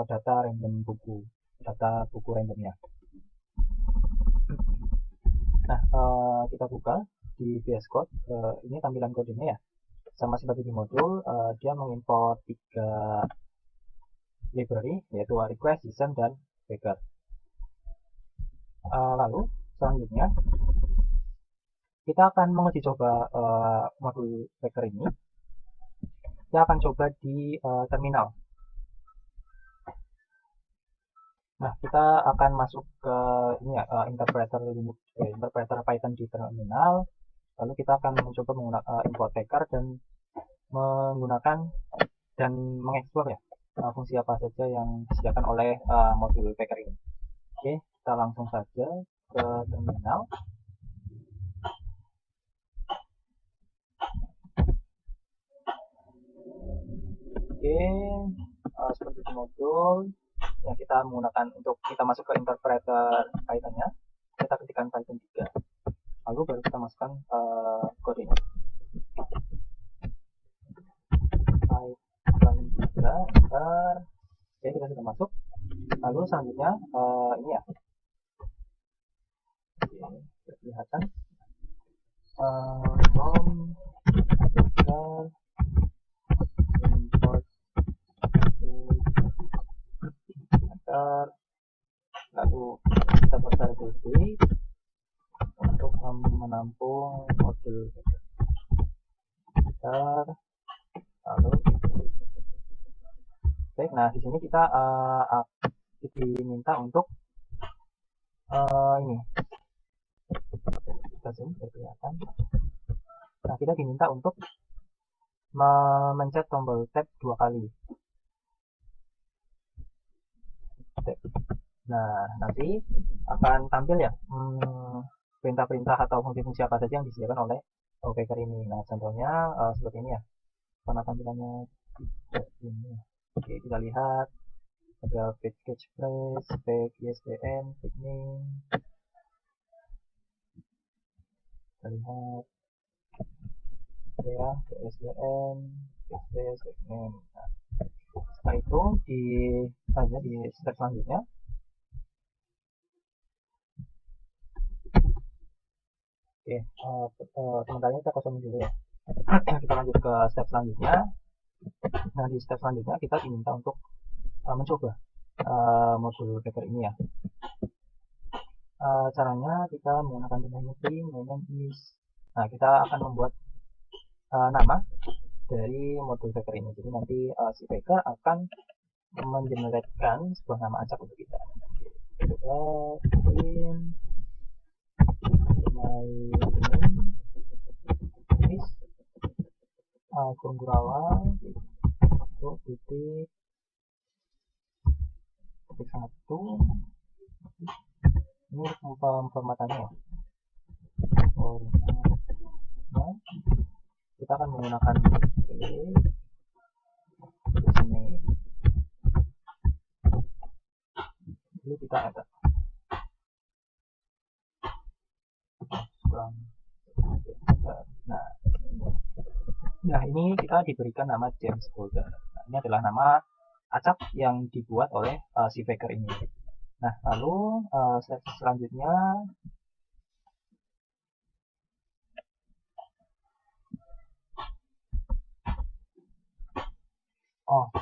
data random data buku randomnya. Nah, kita buka di VS Code. Ini tampilan kodenya ya, sama seperti di modul. Dia mengimport 3 library, yaitu request, JSON, dan Packer. Lalu selanjutnya kita akan menguji coba modul Packer ini. Kita akan coba di terminal. Nah, kita akan masuk ke ini ya, interpreter Python di terminal. Lalu kita akan mencoba menggunakan import Packer dan menggunakan dan mengeksplor ya fungsi apa saja yang disediakan oleh modul Packer ini. Oke, kita langsung saja ke terminal. Oke, seperti di modul yang kita menggunakan untuk kita masuk ke interpreter Python-nya, kita ketikkan Python 3, lalu baru kita masukkan kodenya. Python 3, oke, kita sudah masuk. Lalu selanjutnya ini ya, oke, kelihatan from import lalu kita bertaruh untuk menampung modul lalu baik. Nah, di sini kita diminta untuk ini kita zoom biar kelihatan. Nah, kita diminta untuk memencet tombol tab 2 kali. Nah, nanti akan tampil ya perintah-perintah atau fungsi-fungsi apa saja yang disediakan oleh Packer ini. Nah, contohnya seperti ini ya, karena tampilannya ini. Oke, kita lihat ada fetch catchphrase, fetch ISBN, fetch name. Kita lihat ya, ISBN, fetch name. Nah, setelah itu di step selanjutnya oke, sementara kita kosongin dulu ya. Kita lanjut ke step selanjutnya. Nah, di step selanjutnya kita diminta untuk mencoba modul packer ini ya. Caranya kita menggunakan domain name is. Nah, kita akan membuat nama dari modul packer ini. Jadi nanti si packer akan mengenerate sebuah nama acak untuk kita. Coba in my name is kurung Gurawang itu titik 1. Ini formatannya ya. Kita akan menggunakan di sini. Ini kita ada nah ini kita diberikan nama James Folder. Nah, ini adalah nama acak yang dibuat oleh si packer ini. Nah, lalu step selanjutnya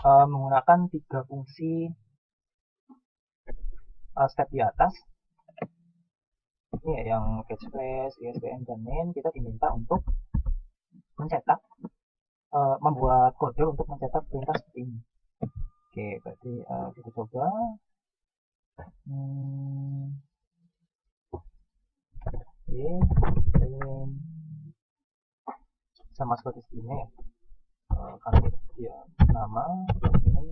menggunakan 3 fungsi step di atas. Ini ya, yang catch phrase, ISBN, dan name. Kita diminta untuk mencetak, membuat kode untuk mencetak perintah seperti ini. Oke, berarti kita coba. Sama seperti ini ya. Karena dia nama ini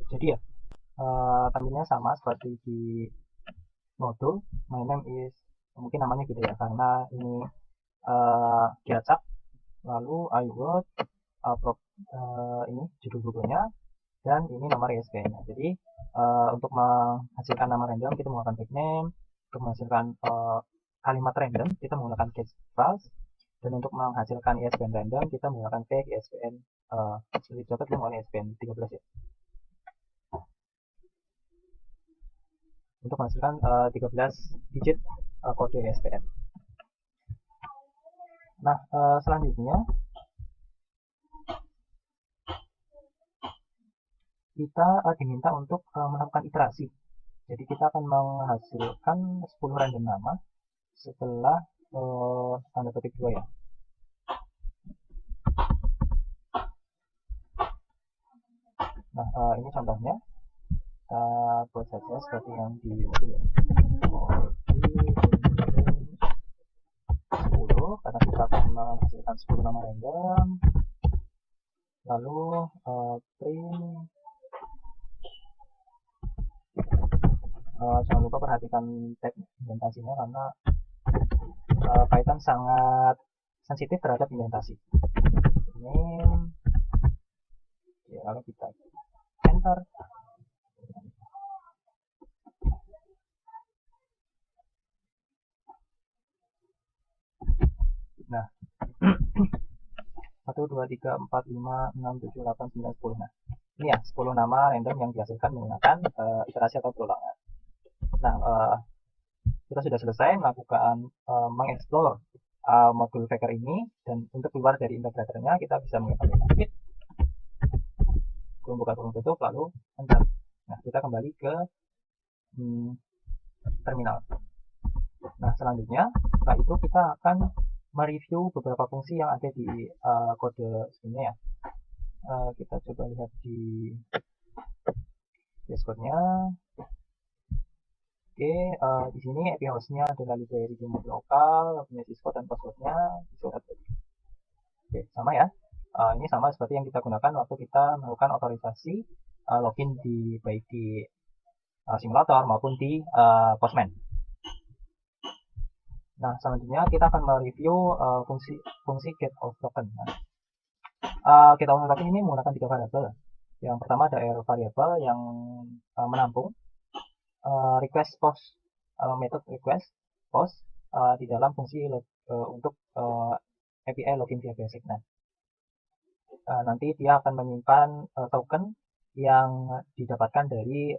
jadi ya tampilnya sama seperti di modul my name is, mungkin namanya gitu ya karena ini diacak. Lalu I wrote ini judul bukunya dan ini nomor ISBN nya. Jadi untuk menghasilkan nama random kita menggunakan tag name, untuk menghasilkan kalimat random kita menggunakan catch phrase, dan untuk menghasilkan ISBN random kita menggunakan tag ISBN seperti contoh kita menggunakan ISBN 13 ya. Untuk menghasilkan 13 digit kode ISBN. Nah, selanjutnya kita diminta untuk melakukan iterasi. Jadi kita akan menghasilkan 10 random nama setelah tanda petik 2 ya. Nah, ini contohnya. Kita buat saja seperti yang di modul ya. 10 karena kita akan menghasilkan 10 nama random. Lalu print, jangan lupa perhatikan tag indentasinya karena Python sangat sensitif terhadap indentasi. name. Oke, lalu kita enter. Nah, 1, 2, 3, 4, 5, 6, 7, 8, 9, 10. Nah, ini ya 10 nama random yang dihasilkan menggunakan iterasi atau perulangan. Nah, kita sudah selesai melakukan mengeksplor modul Faker ini, dan untuk keluar dari integratornya kita bisa menggunakan git kurung buka kurung tutup lalu enter. Nah, kita kembali ke terminal. Nah, selanjutnya setelah itu kita akan mereview beberapa fungsi yang ada di kode sebelumnya ya. Kita coba lihat di dashboardnya. Oke, di sini IP host-nya adalah library remote lokal, punya syscode dan passwordnya disurat. Oke, sama ya. Ini sama seperti yang kita gunakan waktu kita melakukan otorisasi login di baik di simulator maupun di Postman. Nah, selanjutnya kita akan mereview fungsi get out token. Nah, get out token ini menggunakan 3 variabel. Yang pertama ada error variable yang menampung request post, method request post di dalam fungsi untuk API login via basic. Nah, nanti dia akan menyimpan token yang didapatkan dari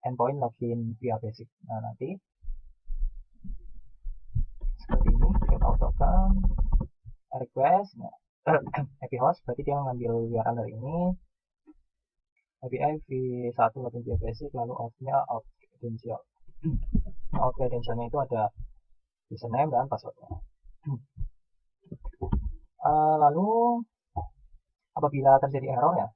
endpoint login via basic. Nah, nanti seperti ini, get out token request. Nah, API host berarti dia mengambil URL dari ini, API v1 login via basic, lalu out-nya out credential. Out credentialnya itu ada username dan passwordnya. Lalu apabila terjadi error ya,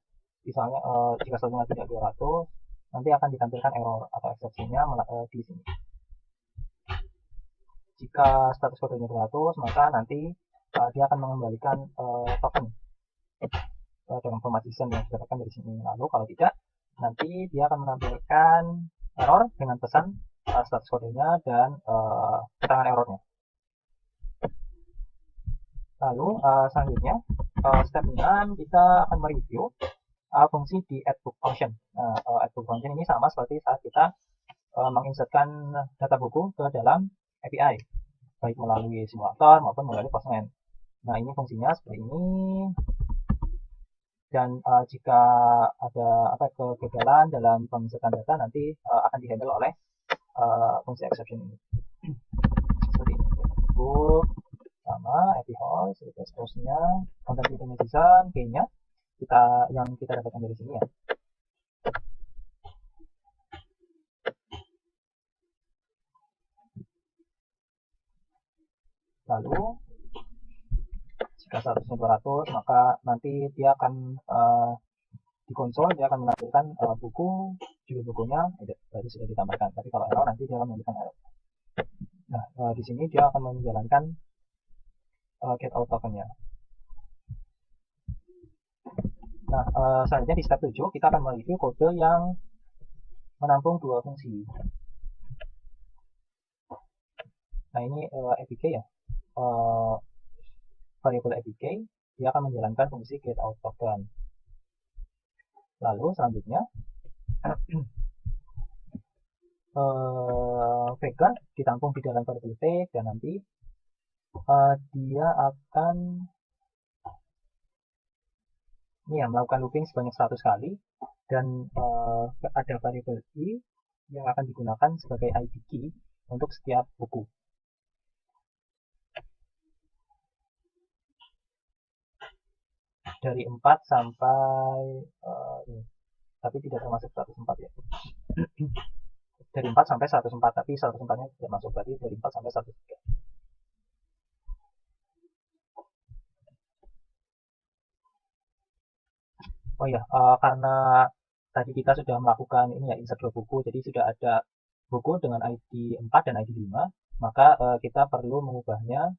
misalnya jika statusnya tidak 200, nanti akan ditampilkan error atau eksepsinya di sini. Jika status kodenya 200, maka nanti dia akan mengembalikan token dengan format JSON yang didapatkan dari sini. Lalu kalau tidak, nanti dia akan menampilkan error dengan pesan status kodenya dan keterangan errornya. Lalu selanjutnya step 6 kita akan mereview fungsi di addBook function. addBook function ini sama seperti saat kita menginsertkan data buku ke dalam API, baik melalui simulator maupun melalui Postman. Nah, ini fungsinya seperti ini. Dan jika ada kegagalan dalam penginsertan data, nanti akan dihandle oleh fungsi exception ini. Seperti ini. Book sama API host, request host-nya, konten tipenya JSON, key-nya yang kita dapatkan dari sini ya. Lalu jika statusnya 200, maka nanti dia akan di konsol dia akan menampilkan buku, judul bukunya berarti sudah ditambahkan. Tapi kalau error nanti dia akan memberikan error. Nah, di sini dia akan menjalankan get out token-nya. Nah, selanjutnya di step 7 kita akan mereview kode yang menampung 2 fungsi. Nah, ini APK ya. Variable APK dia akan menjalankan fungsi get out token. Lalu selanjutnya Faker ditampung di dalam variable take, dan nanti dia akan melakukan looping sebanyak 100 kali, dan ada variable i yang akan digunakan sebagai ID key untuk setiap buku. Dari 4 sampai tapi tidak termasuk 104 ya. Dari 4 sampai 104, tapi 104-nya tidak masuk, berarti dari 4 sampai 103. Oh ya, karena tadi kita sudah melakukan ini ya, insert 2 buku, jadi sudah ada buku dengan ID 4 dan ID 5, maka kita perlu mengubahnya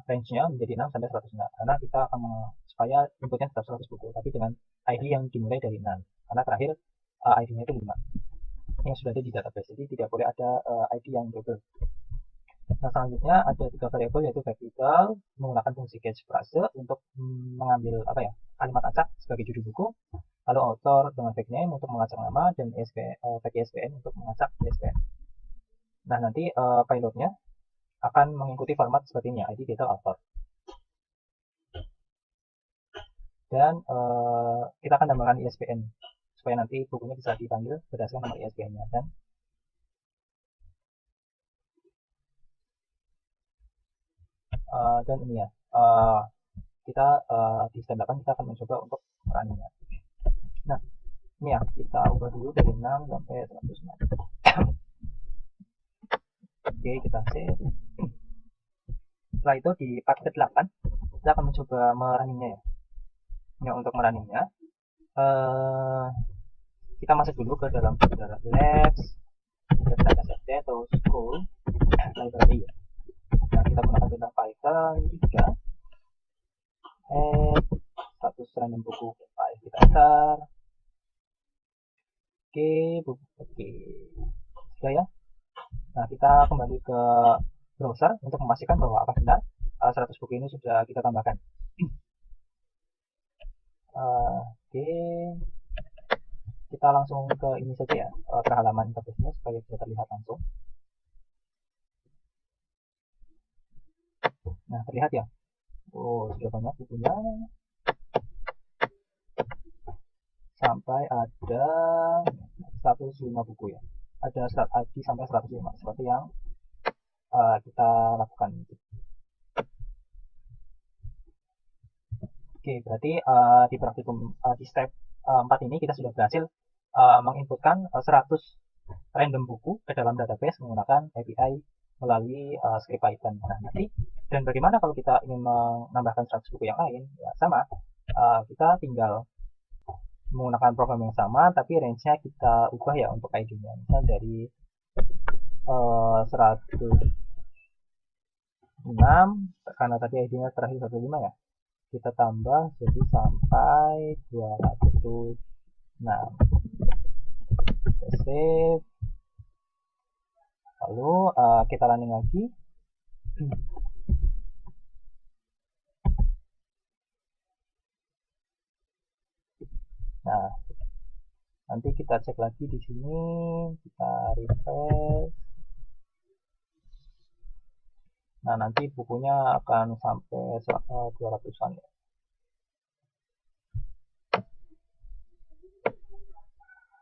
range-nya menjadi 6 sampai 100. Karena kita akan supaya inputnya tetap 100 buku, tapi dengan ID yang dimulai dari 6. Karena terakhir ID-nya itu 5 yang sudah ada di database, jadi tidak boleh ada ID yang double. Nah, selanjutnya ada 3 variabel yaitu variable menggunakan fungsi get phrase untuk mengambil kalimat acak sebagai judul buku, lalu author dengan tag name untuk mengacak nama, dan tag ISBN untuk mengacak ISBN. Nah, nanti payloadnya akan mengikuti format seperti ini, ID, title, author. Dan kita akan tambahkan ISBN supaya nanti bukunya bisa dipanggil berdasarkan nomor ISBN-nya. Dan ini ya, kita di step 8 kita akan mencoba untuk running-nya. Nah, ini ya, kita ubah dulu dari 6 sampai 106. Oke, kita save. Setelah itu di part ke-8 kita akan mencoba merunningnya ya. Nah, untuk merunningnya kita masuk dulu ke dalam folder labs, data set atau school library ya. Nah, kita gunakan tentang Python 3 status random buku file kita enter. Oke, sudah ya. Nah, kita kembali ke browser untuk memastikan bahwa apakah benar 100 buku ini sudah kita tambahkan. Oke, kita langsung ke ini saja ya, ke halaman interface-nya supaya bisa terlihat langsung. Nah, terlihat ya. Oh, sudah banyak bukunya. Sampai ada 105 buku ya. Ada ID sampai 105 seperti yang kita lakukan. Oke, berarti di praktikum di step 4 ini kita sudah berhasil menginputkan 100 random buku ke dalam database menggunakan API melalui script Python. Nah, nanti dan bagaimana kalau kita ingin menambahkan 100 buku yang lain? Ya, sama. Kita tinggal menggunakan program yang sama, tapi range-nya kita ubah ya untuk ID-nya. Misal dari 106, karena tadi ID-nya terakhir 105 ya, kita tambah jadi sampai 206. Kita save. Lalu kita running lagi. Nah, nanti kita cek lagi di sini, kita refresh. Nah, nanti bukunya akan sampai 200-an ya.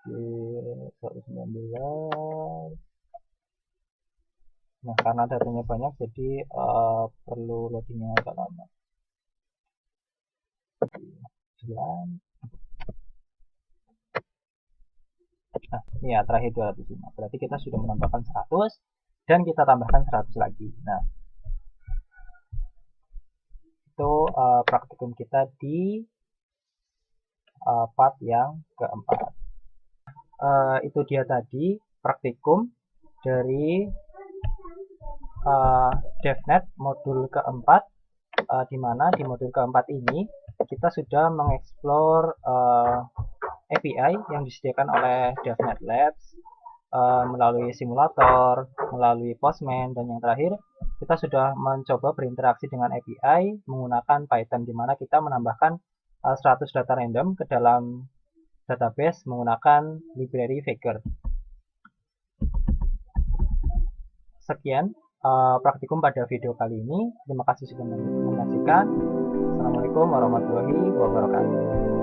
Oke, 119. Nah, karena datanya banyak, jadi perlu loadingnya agak lama. 9. Nah, ini ya terakhir 205. Berarti kita sudah menambahkan 100 dan kita tambahkan 100 lagi. Nah, itu praktikum kita di part yang keempat. Itu dia tadi praktikum dari DevNet modul keempat, di mana di modul keempat ini kita sudah mengeksplor API yang disediakan oleh DevNet Labs melalui simulator, melalui Postman, dan yang terakhir kita sudah mencoba berinteraksi dengan API menggunakan Python, di mana kita menambahkan 100 data random ke dalam database menggunakan library Faker. Sekian praktikum pada video kali ini. Terima kasih sudah menyaksikan. Assalamualaikum warahmatullahi wabarakatuh.